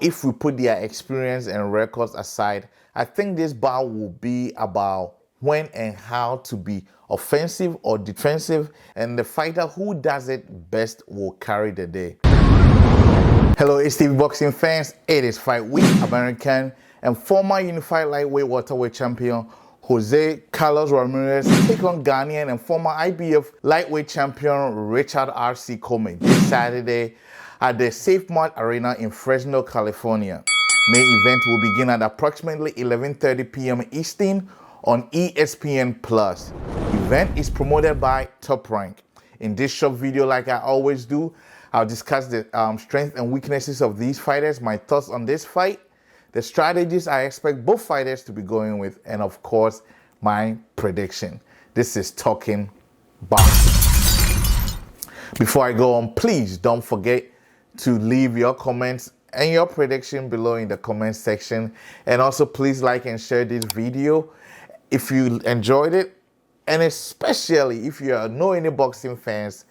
If we put their experience and records aside, I think this bout will be about when and how to be offensive or defensive, and the fighter who does it best will carry the day. Hello, HTV boxing fans. It is Fight Week. American and former unified lightweight welterweight champion Jose Carlos Ramirez take on Ghanaian and former IBF lightweight champion Richard R.C. Commey this Saturday at the SafeMart Arena in Fresno, California. Main event will begin at approximately 11:30 p.m. Eastern on ESPN+. Event is promoted by Top Rank. In this short video, like I always do, I'll discuss the strengths and weaknesses of these fighters, my thoughts on this fight, the strategies I expect both fighters to be going with, and of course, my prediction. This is Talking Boxing. Before I go on, please don't forget to leave your comments and your prediction below in the comment section. And also, please like and share this video if you enjoyed it. And especially if you know any boxing fans,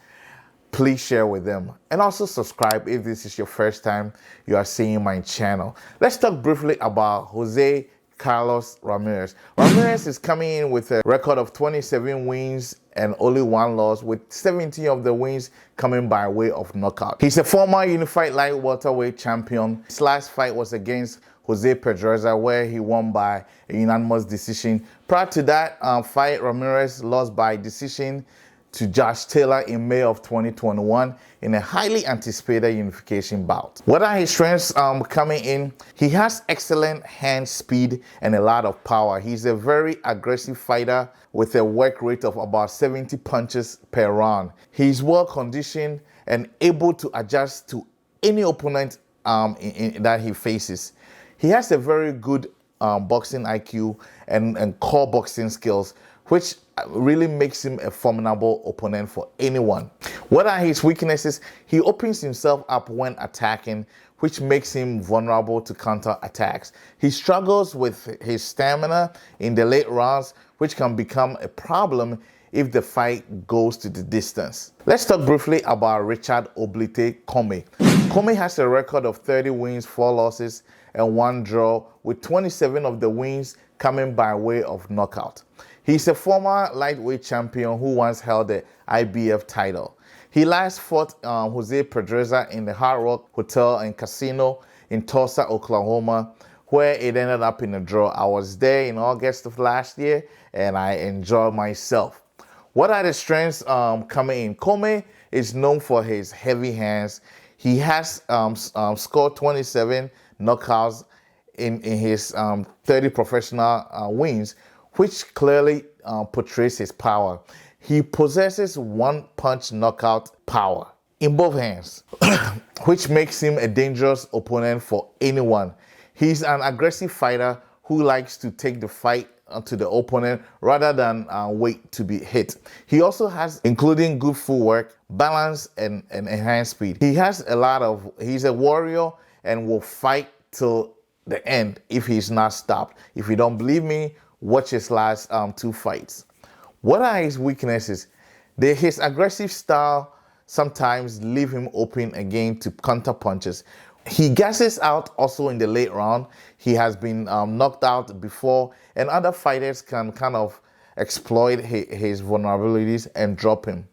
please share with them. And also subscribe if this is your first time you are seeing my channel. Let's talk briefly about Jose Carlos Ramirez. Ramirez is coming in with a record of 27 wins and only 1 loss, with 17 of the wins coming by way of knockout. He's a former unified light welterweight champion. His last fight was against Jose Pedroza, where he won by a unanimous decision. Prior to that fight, Ramirez lost by decision to Josh Taylor in May of 2021 in a highly anticipated unification bout. What are his strengths coming in? He has excellent hand speed and a lot of power. He's a very aggressive fighter with a work rate of about 70 punches per round. He's well conditioned and able to adjust to any opponent that he faces. He has a very good boxing IQ and core boxing skills, which really makes him a formidable opponent for anyone. What are his weaknesses? He opens himself up when attacking, which makes him vulnerable to counter attacks. He struggles with his stamina in the late rounds, which can become a problem if the fight goes to the distance. Let's talk briefly about Richard Oblite Commey. Commey has a record of 30 wins, 4 losses, and 1 draw, with 27 of the wins coming by way of knockout. He's a former lightweight champion who once held the IBF title. He last fought Jose Pedroza in the Hard Rock Hotel and Casino in Tulsa, Oklahoma, where it ended up in a draw. I was there in August of last year, and I enjoyed myself. What are the strengths coming in? Commey is known for his heavy hands. He has scored 27 knockouts in his 30 professional wins, which clearly portrays his power. He possesses one-punch knockout power in both hands, which makes him a dangerous opponent for anyone. He's an aggressive fighter who likes to take the fight to the opponent rather than wait to be hit. He also has, including good footwork, balance, and hand speed. He's a warrior and will fight till the end if he's not stopped. If you don't believe me, watch his last 2 fights. What are his weaknesses? His aggressive style sometimes leave him open again to counter punches. He gasses out also in the late round. He has been knocked out before, and other fighters can kind of exploit his vulnerabilities and drop him.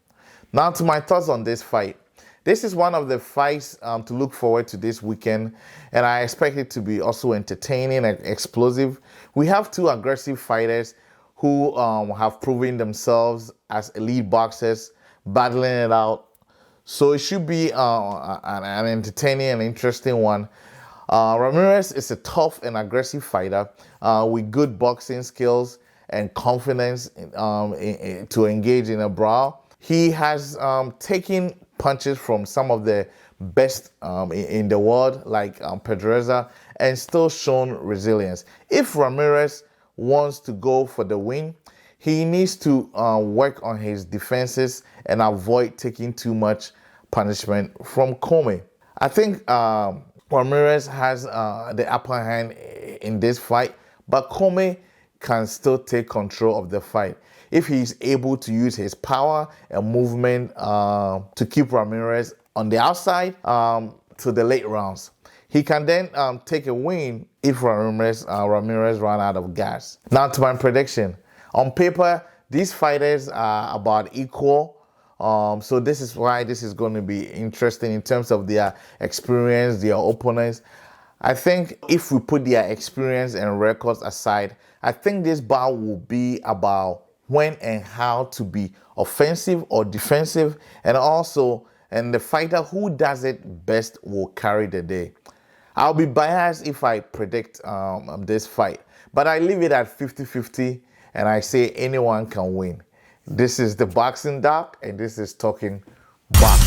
Now to my thoughts on this fight. This is one of the fights to look forward to this weekend, and I expect it to be also entertaining and explosive. We have 2 aggressive fighters who have proven themselves as elite boxers, battling it out. So it should be an entertaining and interesting one. Ramirez is a tough and aggressive fighter with good boxing skills and confidence to engage in a brawl. He has taken punches from some of the best in the world, like Pedroza, and still shown resilience. If Ramirez wants to go for the win, he needs to work on his defenses and avoid taking too much punishment from Commey. I think Ramirez has the upper hand in this fight, but Commey can still take control of the fight if he's able to use his power and movement to keep Ramirez on the outside to the late rounds. He can then take a win if Ramirez run out of gas. Now to my prediction. On paper, these fighters are about equal. So this is why this is going to be interesting in terms of their experience, their opponents. I think if we put their experience and records aside, I think this bout will be about when and how to be offensive or defensive, and the fighter who does it best will carry the day. I'll be biased if I predict this fight, but I leave it at 50-50 and I say anyone can win. This is the Boxing Doc, and this is Talking Boxing.